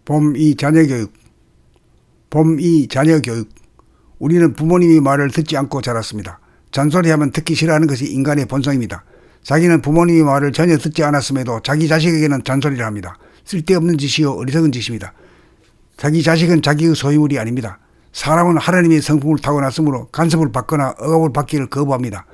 봄이 자녀교육. 봄이 자녀교육. 우리는 부모님의 말을 듣지 않고 자랐습니다. 잔소리하면 듣기 싫어하는 것이 인간의 본성입니다. 자기는 부모님의 말을 전혀 듣지 않았음에도 자기 자식에게는 잔소리를 합니다. 쓸데없는 짓이요 어리석은 짓입니다. 자기 자식은 자기의 소유물이 아닙니다. 사람은 하나님의 성품을 타고났으므로 간섭을 받거나 억압을 받기를 거부합니다.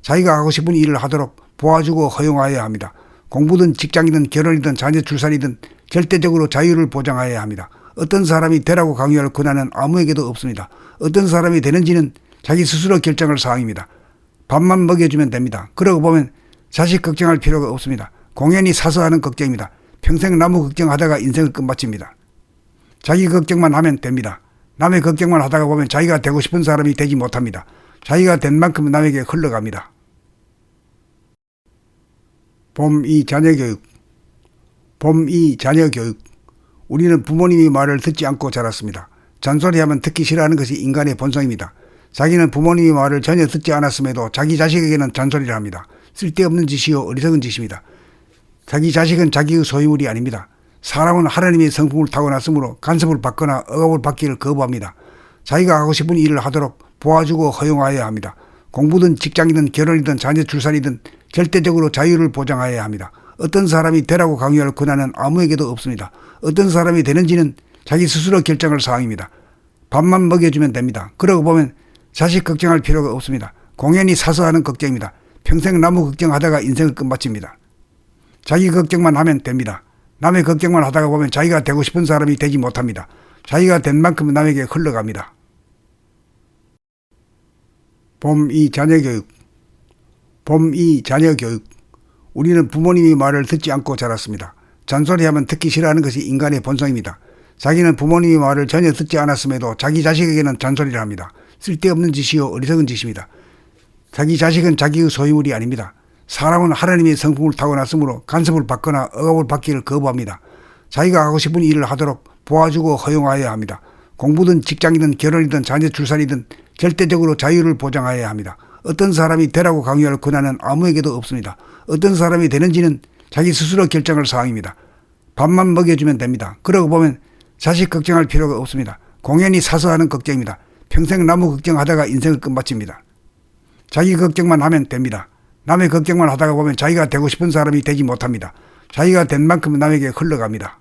자기가 하고 싶은 일을 하도록 도와주고 허용하여야 합니다. 공부든 직장이든 결혼이든 자녀 출산이든 절대적으로 자유를 보장하여야 합니다. 어떤 사람이 되라고 강요할 권한은 아무에게도 없습니다. 어떤 사람이 되는지는 자기 스스로 결정할 사항입니다. 밥만 먹여주면 됩니다. 그러고 보면 자식 걱정할 필요가 없습니다. 공연히 사서 하는 걱정입니다. 평생 나무 걱정하다가 인생을 끝마칩니다. 자기 걱정만 하면 됩니다. 남의 걱정만 하다가 보면 자기가 되고 싶은 사람이 되지 못합니다. 자기가 된 만큼 남에게 흘러갑니다. 봄이 자녀교육. 봄이 자녀교육. 우리는 부모님의 말을 듣지 않고 자랐습니다. 잔소리하면 듣기 싫어하는 것이 인간의 본성입니다. 자기는 부모님의 말을 전혀 듣지 않았음에도 자기 자식에게는 잔소리를 합니다. 쓸데없는 짓이요 어리석은 짓입니다. 자기 자식은 자기의 소유물이 아닙니다. 사람은 하나님의 성품을 타고났으므로 간섭을 받거나 억압을 받기를 거부합니다. 자기가 하고 싶은 일을 하도록 도와주고 허용하여야 합니다. 공부든 직장이든 결혼이든 자녀 출산이든 절대적으로 자유를 보장하여야 합니다. 어떤 사람이 되라고 강요할 권한은 아무에게도 없습니다. 어떤 사람이 되는지는 자기 스스로 결정할 사항입니다. 밥만 먹여주면 됩니다. 그러고 보면 자식 걱정할 필요가 없습니다. 공연히 사서 하는 걱정입니다. 평생 나무 걱정하다가 인생을 끝마칩니다. 자기 걱정만 하면 됩니다. 남의 걱정만 하다가 보면 자기가 되고 싶은 사람이 되지 못합니다. 자기가 된 만큼 남에게 흘러갑니다. 봄이 자녀교육. 봄이 자녀교육. 우리는 부모님의 말을 듣지 않고 자랐습니다. 잔소리하면 듣기 싫어하는 것이 인간의 본성입니다. 자기는 부모님의 말을 전혀 듣지 않았음에도 자기 자식에게는 잔소리를 합니다. 쓸데없는 짓이요 어리석은 짓입니다. 자기 자식은 자기의 소유물이 아닙니다. 사람은 하나님의 성품을 타고났으므로 간섭을 받거나 억압을 받기를 거부합니다. 자기가 하고 싶은 일을 하도록 도와주고 허용하여야 합니다. 공부든 직장이든 결혼이든 자녀 출산이든 절대적으로 자유를 보장하여야 합니다. 어떤 사람이 되라고 강요할 권한은 아무에게도 없습니다. 어떤 사람이 되는지는 자기 스스로 결정할 사항입니다. 밥만 먹여주면 됩니다. 그러고 보면 자식 걱정할 필요가 없습니다. 공연히 사서 하는 걱정입니다. 평생 나무 걱정하다가 인생을 끝마칩니다. 자기 걱정만 하면 됩니다. 남의 걱정만 하다가 보면 자기가 되고 싶은 사람이 되지 못합니다. 자기가 된 만큼 남에게 흘러갑니다.